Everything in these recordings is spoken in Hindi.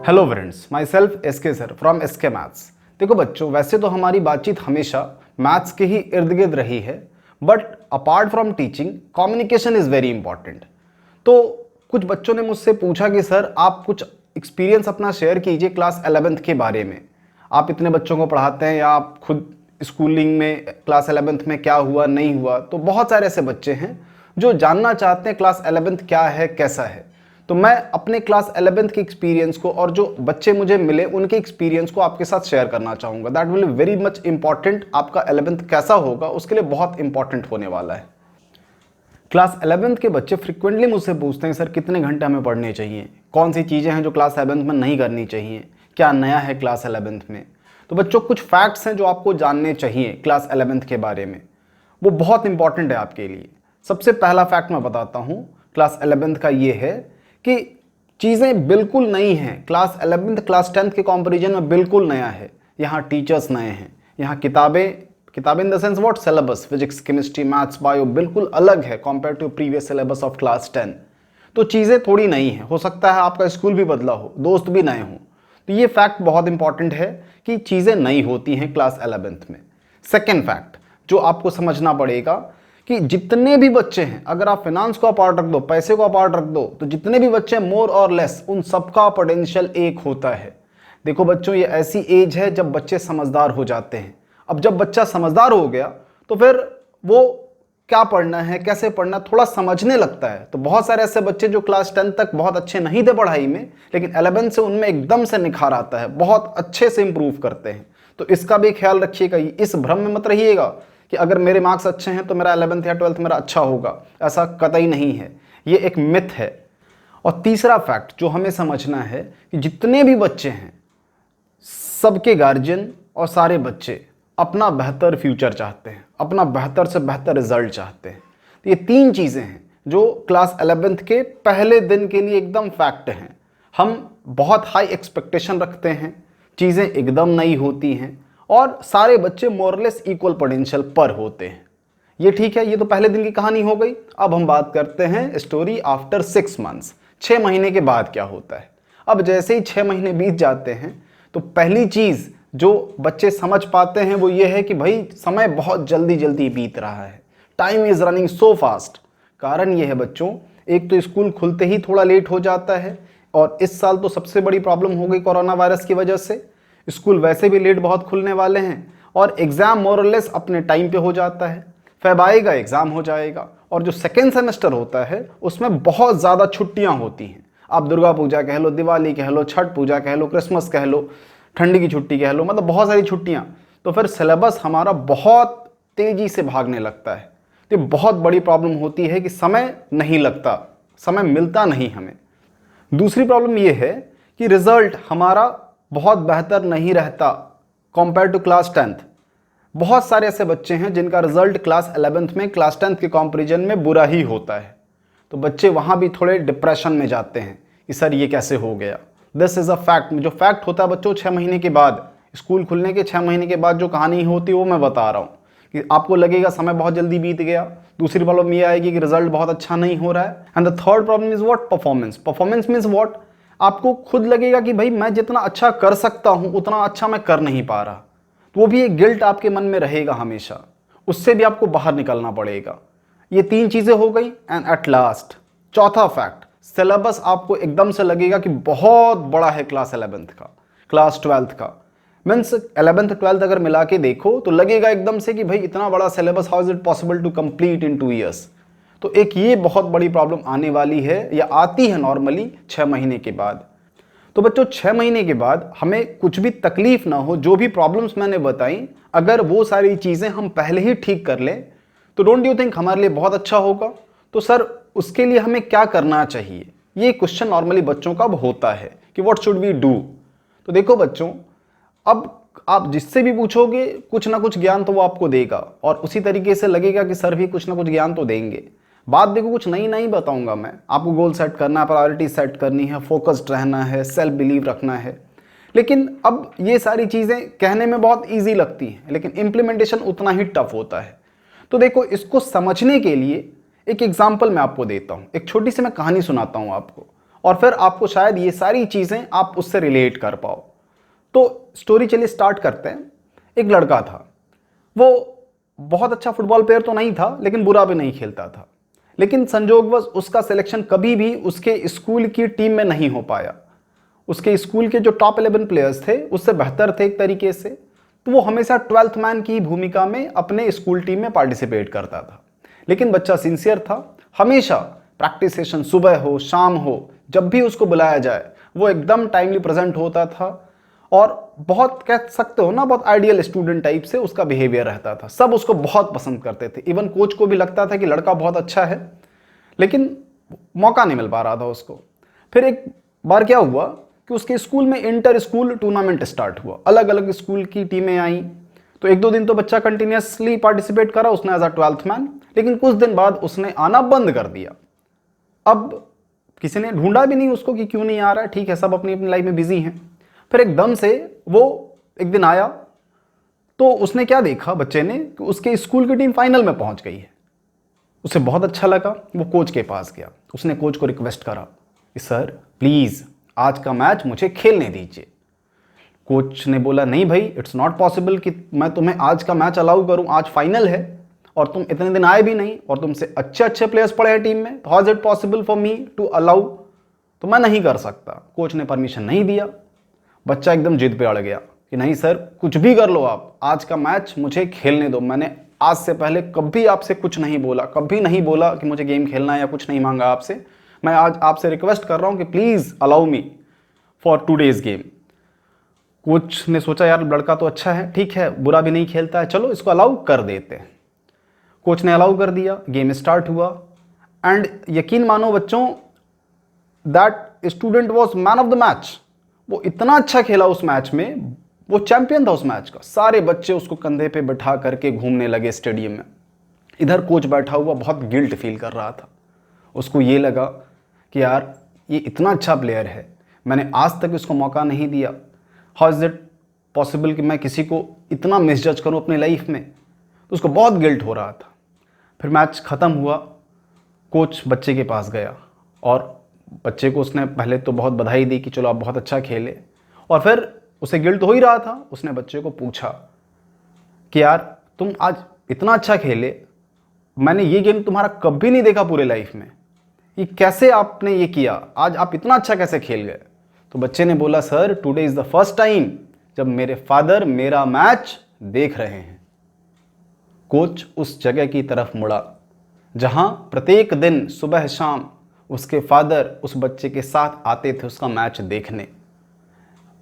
Hello friends, myself SK sir from SK maths. देखो बच्चों, वैसे तो हमारी बातचीत हमेशा मैथ्स के ही इर्द गिर्द रही है, but apart from teaching communication is very important. तो कुछ बच्चों ने मुझसे पूछा कि सर आप कुछ एक्सपीरियंस अपना शेयर कीजिए क्लास 11th के बारे में। आप इतने बच्चों को पढ़ाते हैं या आप खुद स्कूलिंग में क्लास 11th में क्या हुआ नहीं हुआ, तो बहुत सारे ऐसे बच्चे हैं जो जानना चाहते हैं क्लास 11th क्या है, कैसा है। तो मैं अपने क्लास 11th के एक्सपीरियंस को और जो बच्चे मुझे मिले उनके एक्सपीरियंस को आपके साथ शेयर करना चाहूँगा। That will be very much important. आपका 11th कैसा होगा उसके लिए बहुत इंपॉर्टेंट होने वाला है। क्लास 11th के बच्चे फ्रिक्वेंटली मुझसे पूछते हैं सर कितने घंटे हमें पढ़ने चाहिए, कौन सी चीज़ें हैं जो क्लास 11th में नहीं करनी चाहिए, क्या नया है क्लास 11th में। तो बच्चों, कुछ फैक्ट्स हैं जो आपको जानने चाहिए क्लास 11th के बारे में, वो बहुत इंपॉर्टेंट है आपके लिए। सबसे पहला फैक्ट मैं बताता हूँ क्लास 11th का, ये है कि चीज़ें बिल्कुल नई हैं। क्लास 11th क्लास 10th के कंपैरिजन में बिल्कुल नया है। यहाँ टीचर्स नए हैं, यहाँ किताबें in the sense what, syllabus physics chemistry maths bio बिल्कुल अलग है compare to previous syllabus of class 10। तो चीज़ें थोड़ी नई हैं। हो सकता है आपका स्कूल भी बदला हो, दोस्त भी नए हों। तो ये फैक्ट बहुत इंपॉर्टेंट है कि चीज़ें नई होती हैं क्लास 11th में। सेकेंड फैक्ट जो आपको समझना पड़ेगा कि जितने भी बच्चे हैं, अगर आप फाइनेंस को अपार्ट रख दो, पैसे को अपार्ट रख दो, तो जितने भी बच्चे मोर और लेस उन सबका पोटेंशियल एक होता है। देखो बच्चों, ये ऐसी एज है जब बच्चे समझदार हो जाते हैं। अब जब बच्चा समझदार हो गया तो फिर वो क्या पढ़ना है, कैसे पढ़ना, थोड़ा समझने लगता है। तो बहुत सारे ऐसे बच्चे जो क्लास 10 तक बहुत अच्छे नहीं थे पढ़ाई में, लेकिन 11 से उनमें एकदम से निखार आता है, बहुत अच्छे से इंप्रूव करते हैं। तो इसका भी ख्याल रखिएगा, इस भ्रम में मत रहिएगा कि अगर मेरे मार्क्स अच्छे हैं तो मेरा 11th या 12th मेरा अच्छा होगा। ऐसा कतई नहीं है, ये एक मिथ है। और तीसरा फैक्ट जो हमें समझना है कि जितने भी बच्चे हैं, सबके गार्जियन और सारे बच्चे अपना बेहतर फ्यूचर चाहते हैं, अपना बेहतर से बेहतर रिजल्ट चाहते हैं। तो ये तीन चीज़ें हैं जो क्लास 11th के पहले दिन के लिए एकदम फैक्ट हैं। हम बहुत हाई एक्सपेक्टेशन रखते हैं, चीज़ें एकदम नई होती हैं और सारे बच्चे मोरलेस इक्वल पोटेंशियल पर होते हैं। ये ठीक है, ये तो पहले दिन की कहानी हो गई। अब हम बात करते हैं स्टोरी आफ्टर 6 मंथ्स। 6 महीने के बाद क्या होता है। अब जैसे ही 6 महीने बीत जाते हैं तो पहली चीज़ जो बच्चे समझ पाते हैं वो ये है कि भाई समय बहुत जल्दी जल्दी बीत रहा है, time is running so fast. कारण ये है बच्चों, एक तो स्कूल खुलते ही थोड़ा लेट हो जाता है, और इस साल तो सबसे बड़ी प्रॉब्लम हो गई कोरोना वायरस की वजह से। स्कूल वैसे भी लेट बहुत खुलने वाले हैं और एग्ज़ाम मोरलेस अपने टाइम पे हो जाता है। फेब आएगा, एग्ज़ाम हो जाएगा, और जो सेकेंड सेमेस्टर होता है उसमें बहुत ज़्यादा छुट्टियाँ होती हैं। आप दुर्गा पूजा कह लो, दिवाली कह लो, छठ पूजा कह लो, क्रिसमस कह लो, ठंडी की छुट्टी कह लो, मतलब बहुत सारी छुट्टियाँ। तो फिर सिलेबस हमारा बहुत तेज़ी से भागने लगता है। तो बहुत बड़ी प्रॉब्लम होती है कि समय नहीं लगता, समय मिलता नहीं हमें। दूसरी प्रॉब्लम ये है कि रिज़ल्ट हमारा बहुत बेहतर नहीं रहता कंपेयर टू क्लास 10th। बहुत सारे ऐसे बच्चे हैं जिनका रिजल्ट क्लास 11th में क्लास 10th के कंपैरिजन में बुरा ही होता है। तो बच्चे वहाँ भी थोड़े डिप्रेशन में जाते हैं कि सर ये कैसे हो गया। This is a fact. जो फैक्ट होता है बच्चों 6 महीने के बाद, स्कूल खुलने के 6 महीने के बाद जो कहानी होती है वो मैं बता रहा हूँ कि आपको लगेगा समय बहुत जल्दी बीत गया। दूसरी प्रॉब्लम ये आएगी कि रिजल्ट बहुत अच्छा नहीं हो रहा है। And the third problem is what, performance. Performance means what, आपको खुद लगेगा कि भाई मैं जितना अच्छा कर सकता हूँ उतना अच्छा मैं कर नहीं पा रहा। तो वो भी एक गिल्ट आपके मन में रहेगा हमेशा, उससे भी आपको बाहर निकलना पड़ेगा। ये तीन चीज़ें हो गई। एंड एट लास्ट चौथा फैक्ट, सिलेबस आपको एकदम से लगेगा कि बहुत बड़ा है क्लास 11th का, क्लास 12th का। मीन्स 11th 12th अगर मिला के देखो तो लगेगा एकदम से कि भाई इतना बड़ा syllabus, how is it possible to complete in 2 years. तो एक ये बहुत बड़ी प्रॉब्लम आने वाली है, या आती है नॉर्मली 6 महीने के बाद। तो बच्चों 6 महीने के बाद हमें कुछ भी तकलीफ ना हो, जो भी प्रॉब्लम्स मैंने बताई, अगर वो सारी चीज़ें हम पहले ही ठीक कर लें तो डोंट यू थिंक हमारे लिए बहुत अच्छा होगा। तो सर उसके लिए हमें क्या करना चाहिए, ये क्वेश्चन नॉर्मली बच्चों का अब होता है कि व्हाट शुड वी डू। तो देखो बच्चों, अब आप जिससे भी पूछोगे कुछ ना कुछ ज्ञान तो वो आपको देगा, और उसी तरीके से लगेगा कि सर भी कुछ ना कुछ ज्ञान तो देंगे। बात देखो कुछ नई नहीं बताऊंगा मैं आपको। गोल सेट करना है, प्रायोरिटी सेट करनी है, फोकस्ड रहना है, सेल्फ बिलीव रखना है। लेकिन अब ये सारी चीज़ें कहने में बहुत इजी लगती हैं, लेकिन इम्प्लीमेंटेशन उतना ही टफ होता है। तो देखो, इसको समझने के लिए एक एग्जाम्पल मैं आपको देता हूँ, एक छोटी सी मैं कहानी सुनाता हूँ आपको, और फिर आपको शायद ये सारी चीज़ें आप उससे रिलेट कर पाओ। तो स्टोरी चलिए स्टार्ट करते हैं। एक लड़का था, वो बहुत अच्छा फुटबॉल प्लेयर तो नहीं था, लेकिन बुरा भी नहीं खेलता था। लेकिन संजोगवश उसका सिलेक्शन कभी भी उसके स्कूल की टीम में नहीं हो पाया। उसके स्कूल के जो टॉप 11 प्लेयर्स थे उससे बेहतर थे एक तरीके से, तो वो हमेशा 12th मैन की भूमिका में अपने स्कूल टीम में पार्टिसिपेट करता था। लेकिन बच्चा सिंसियर था, हमेशा प्रैक्टिस सेशन सुबह हो शाम हो जब भी उसको बुलाया जाए वो एकदम टाइमली प्रेजेंट होता था, और बहुत कह सकते हो ना, बहुत आइडियल स्टूडेंट टाइप से उसका बिहेवियर रहता था। सब उसको बहुत पसंद करते थे, इवन कोच को भी लगता था कि लड़का बहुत अच्छा है, लेकिन मौका नहीं मिल पा रहा था उसको। फिर एक बार क्या हुआ कि उसके स्कूल में इंटर स्कूल टूर्नामेंट स्टार्ट हुआ, अलग अलग स्कूल की टीमें आई। तो एक दो दिन तो बच्चा कंटिन्यूसली पार्टिसिपेट करा उसने एज अ 12th मैन, लेकिन कुछ दिन बाद उसने आना बंद कर दिया। अब किसी ने ढूंढा भी नहीं उसको कि क्यों नहीं आ रहा है, ठीक है सब अपनी अपनी लाइफ में बिजी हैं। फिर एकदम से वो एक दिन आया, तो उसने क्या देखा बच्चे ने कि उसके स्कूल की टीम फाइनल में पहुंच गई है। उसे बहुत अच्छा लगा, वो कोच के पास गया, उसने कोच को रिक्वेस्ट करा कि सर प्लीज़ आज का मैच मुझे खेलने दीजिए। कोच ने बोला नहीं भाई, इट्स नॉट पॉसिबल कि मैं तुम्हें आज का मैच अलाउ करूं, आज फाइनल है और तुम इतने दिन आए भी नहीं और तुमसे अच्छे अच्छे प्लेयर्स पड़े हैं टीम में, तो how is it possible for me to allow, तो मैं नहीं कर सकता। कोच ने परमिशन नहीं दिया। बच्चा एकदम जिद पे अड़ गया कि नहीं सर कुछ भी कर लो आप, आज का मैच मुझे खेलने दो। मैंने आज से पहले कभी आपसे कुछ नहीं बोला, कभी नहीं बोला कि मुझे गेम खेलना है या कुछ नहीं मांगा आपसे। मैं आज आपसे रिक्वेस्ट कर रहा हूं कि please allow me for today's game. Coach ने सोचा यार लड़का तो अच्छा है, ठीक है बुरा भी नहीं खेलता है, चलो इसको अलाउ कर देते हैं। कोच ने अलाउ कर दिया, गेम स्टार्ट हुआ एंड यकीन मानो बच्चों, that student was man of the match. वो इतना अच्छा खेला उस मैच में, वो चैंपियन था उस मैच का। सारे बच्चे उसको कंधे पे बैठा करके घूमने लगे स्टेडियम में। इधर कोच बैठा हुआ बहुत गिल्ट फील कर रहा था। उसको ये लगा कि यार ये इतना अच्छा प्लेयर है, मैंने आज तक इसको मौका नहीं दिया, हाउ इज़ इट पॉसिबल कि मैं किसी को इतना मिसजज करूं अपनी लाइफ में। तो उसको बहुत गिल्ट हो रहा था। फिर मैच ख़त्म हुआ, कोच बच्चे के पास गया और बच्चे को उसने पहले तो बहुत बधाई दी कि चलो आप बहुत अच्छा खेले, और फिर उसे गिल्ट हो ही रहा था। उसने बच्चे को पूछा कि यार तुम आज इतना अच्छा खेले, मैंने ये गेम तुम्हारा कभी नहीं देखा पूरे लाइफ में, ये कैसे आपने ये किया, आज आप इतना अच्छा कैसे खेल गए। तो बच्चे ने बोला sir today is the first time जब मेरे फादर मेरा मैच देख रहे हैं। कोच उस जगह की तरफ मुड़ा जहां प्रत्येक दिन सुबह शाम उसके फादर उस बच्चे के साथ आते थे उसका मैच देखने।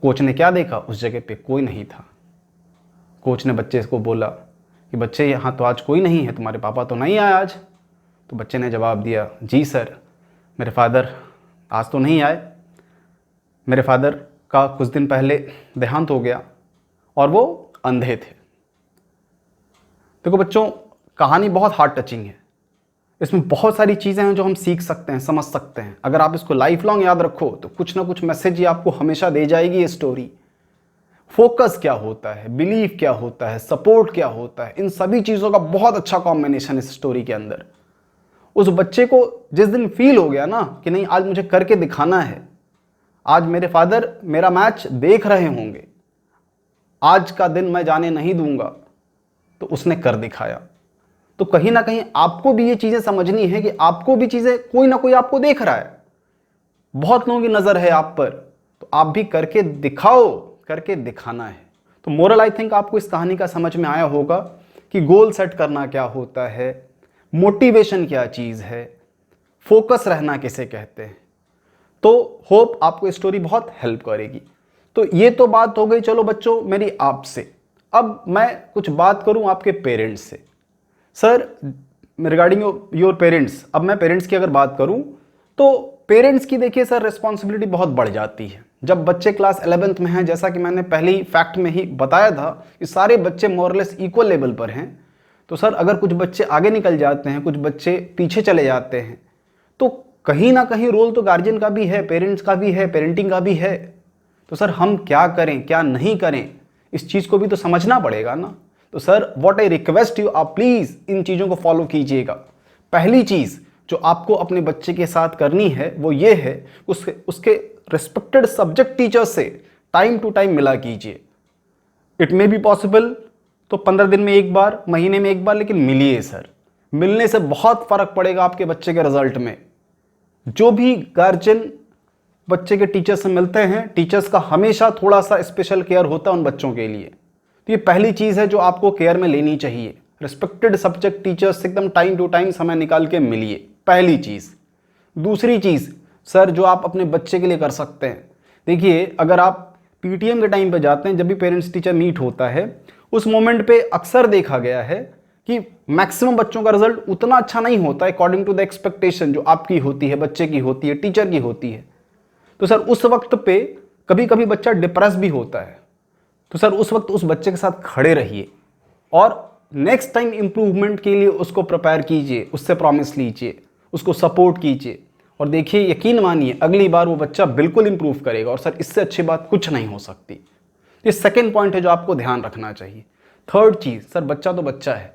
कोच ने क्या देखा, उस जगह पे कोई नहीं था। कोच ने बच्चे को बोला कि बच्चे यहाँ तो आज कोई नहीं है, तुम्हारे पापा तो नहीं आए आज। तो बच्चे ने जवाब दिया जी सर, मेरे फादर आज तो नहीं आए, मेरे फादर का कुछ दिन पहले देहांत हो गया और वो अंधे थे। देखो बच्चों, कहानी बहुत हार्ट टचिंग है, इसमें बहुत सारी चीज़ें हैं जो हम सीख सकते हैं, समझ सकते हैं। अगर आप इसको लाइफ लॉन्ग याद रखो तो कुछ ना कुछ मैसेज ये आपको हमेशा दे जाएगी ये स्टोरी। फोकस क्या होता है, बिलीव क्या होता है, सपोर्ट क्या होता है, इन सभी चीज़ों का बहुत अच्छा कॉम्बिनेशन इस स्टोरी के अंदर। उस बच्चे को जिस दिन फील हो गया ना कि नहीं आज मुझे करके दिखाना है, आज मेरे फादर मेरा मैच देख रहे होंगे, आज का दिन मैं जाने नहीं दूंगा, तो उसने कर दिखाया। तो कहीं ना कहीं आपको भी ये चीज़ें समझनी है कि आपको भी चीज़ें, कोई ना कोई आपको देख रहा है, बहुत लोगों की नज़र है आप पर, तो आप भी करके दिखाओ, करके दिखाना है। तो मोरल आई थिंक आपको इस कहानी का समझ में आया होगा कि गोल सेट करना क्या होता है, मोटिवेशन क्या चीज़ है, फोकस रहना किसे कहते हैं। तो होप आपको स्टोरी बहुत हेल्प करेगी। तो ये तो बात हो गई चलो बच्चों मेरी आपसे। अब मैं कुछ बात करूं आपके पेरेंट्स से। सर रिगार्डिंग योर पेरेंट्स, अब मैं पेरेंट्स की अगर बात करूं तो पेरेंट्स की देखिए सर रिस्पॉन्सिबिलिटी बहुत बढ़ जाती है। जब बच्चे क्लास 11th में हैं, जैसा कि मैंने पहले ही फैक्ट में ही बताया था कि सारे बच्चे मोरलेस इक्वल लेवल पर हैं, तो सर अगर कुछ बच्चे आगे निकल जाते हैं, कुछ बच्चे पीछे चले जाते हैं, तो कहीं ना कहीं रोल तो गार्जियन का भी है, पेरेंट्स का भी है, पेरेंटिंग का भी है। तो सर हम क्या करें क्या नहीं करें, इस चीज़ को भी तो समझना पड़ेगा ना। तो sir what I request you, आप प्लीज़ इन चीज़ों को फॉलो कीजिएगा। पहली चीज़ जो आपको अपने बच्चे के साथ करनी है वो ये है, उसके रिस्पेक्टेड सब्जेक्ट टीचर से टाइम टू टाइम मिला कीजिए। इट मे बी पॉसिबल तो 15 दिन में एक बार, महीने में एक बार, लेकिन मिलिए सर। मिलने से बहुत फर्क पड़ेगा आपके बच्चे के रिजल्ट में। जो भी गार्जियन बच्चे के टीचर से मिलते हैं, टीचर्स का हमेशा थोड़ा सा स्पेशल केयर होता है उन बच्चों के लिए। तो ये पहली चीज़ है जो आपको केयर में लेनी चाहिए। रिस्पेक्टेड सब्जेक्ट टीचर्स से एकदम टाइम टू टाइम समय निकाल के मिलिए, पहली चीज़। दूसरी चीज़ सर जो आप अपने बच्चे के लिए कर सकते हैं, देखिए अगर आप पीटीएम के टाइम पे जाते हैं, जब भी पेरेंट्स टीचर मीट होता है, उस मोमेंट पे अक्सर देखा गया है कि मैक्सिमम बच्चों का रिजल्ट उतना अच्छा नहीं होता है अकॉर्डिंग टू द एक्सपेक्टेशन जो आपकी होती है, बच्चे की होती है, टीचर की होती है। तो सर उस वक्त पे कभी कभी बच्चा डिप्रेस भी होता है। तो सर उस वक्त उस बच्चे के साथ खड़े रहिए और नेक्स्ट टाइम इंप्रूवमेंट के लिए उसको प्रिपेयर कीजिए, उससे प्रॉमिस लीजिए, उसको सपोर्ट कीजिए और देखिए, यकीन मानिए अगली बार वो बच्चा बिल्कुल इंप्रूव करेगा। और सर इससे अच्छी बात कुछ नहीं हो सकती। ये सेकेंड पॉइंट है जो आपको ध्यान रखना चाहिए। थर्ड चीज़, सर बच्चा तो बच्चा है,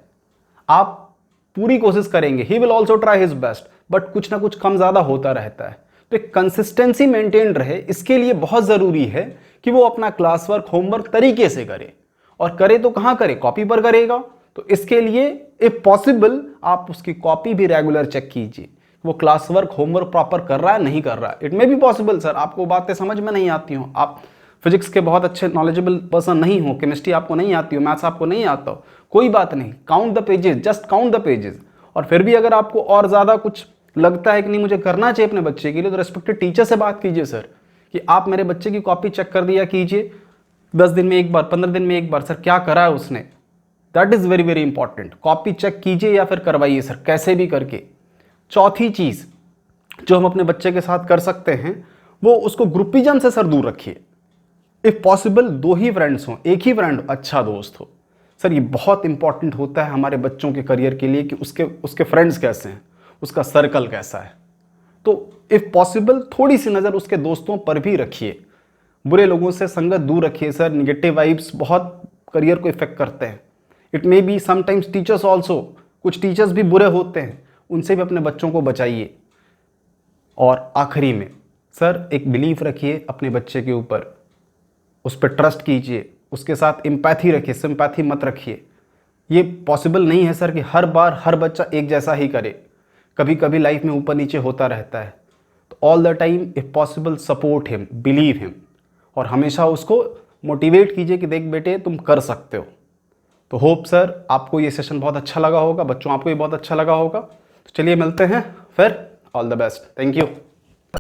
आप पूरी कोशिश करेंगे, he will also try his best, but कुछ ना कुछ कम ज़्यादा होता रहता है। तो एक कंसिस्टेंसी मेंटेन रहे, इसके लिए बहुत ज़रूरी है कि वो अपना क्लास वर्क, होमवर्क तरीके से करे। और करे तो कहाँ करे, कॉपी पर करेगा। तो इसके लिए इफ पॉसिबल आप उसकी कॉपी भी रेगुलर चेक कीजिए, वो क्लास वर्क, होमवर्क प्रॉपर कर रहा है नहीं कर रहा है। It may be possible sir आपको बातें समझ में नहीं आती हो, आप फिजिक्स के बहुत अच्छे नॉलेजेबल पर्सन नहीं हो, केमिस्ट्री आपको नहीं आती हो, मैथ्स आपको नहीं आता हो, कोई बात नहीं, count the pages, just count the pages. और फिर भी अगर आपको और ज़्यादा कुछ लगता है कि नहीं मुझे करना चाहिए अपने बच्चे के लिए, तो रिस्पेक्टेड टीचर से बात कीजिए सर कि आप मेरे बच्चे की कॉपी चेक कर दिया कीजिए 10 दिन में एक बार, 15 दिन में एक बार, सर क्या करा है उसने। That is very very important. Copy check कीजिए या फिर करवाइए सर, कैसे भी करके। चौथी चीज़ जो हम अपने बच्चे के साथ कर सकते हैं, वो उसको ग्रुपिज्म से सर दूर रखिए। इफ पॉसिबल 2 ही फ्रेंड्स हों, एक ही फ्रेंड अच्छा दोस्त हो। सर ये बहुत इंपॉर्टेंट होता है हमारे बच्चों के करियर के लिए कि उसके फ्रेंड्स कैसे हैं, उसका सर्कल कैसा है। तो इफ पॉसिबल थोड़ी सी नज़र उसके दोस्तों पर भी रखिए, बुरे लोगों से संगत दूर रखिए सर। निगेटिव वाइब्स बहुत करियर को इफेक्ट करते हैं। It may be sometimes teachers also, कुछ टीचर्स भी बुरे होते हैं, उनसे भी अपने बच्चों को बचाइए। और आखिरी में सर एक बिलीफ रखिए अपने बच्चे के ऊपर, उस पर ट्रस्ट कीजिए, उसके साथ एम्पैथी रखिए, सिंपैथी मत रखिए। ये पॉसिबल नहीं है सर कि हर बार हर बच्चा एक जैसा ही करे, कभी कभी लाइफ में ऊपर नीचे होता रहता है। तो all the time if possible support him, believe him, और हमेशा उसको मोटिवेट कीजिए कि देख बेटे तुम कर सकते हो। तो होप सर आपको ये सेशन बहुत अच्छा लगा होगा, बच्चों आपको ये बहुत अच्छा लगा होगा। तो चलिए मिलते हैं फिर, all the best, thank you.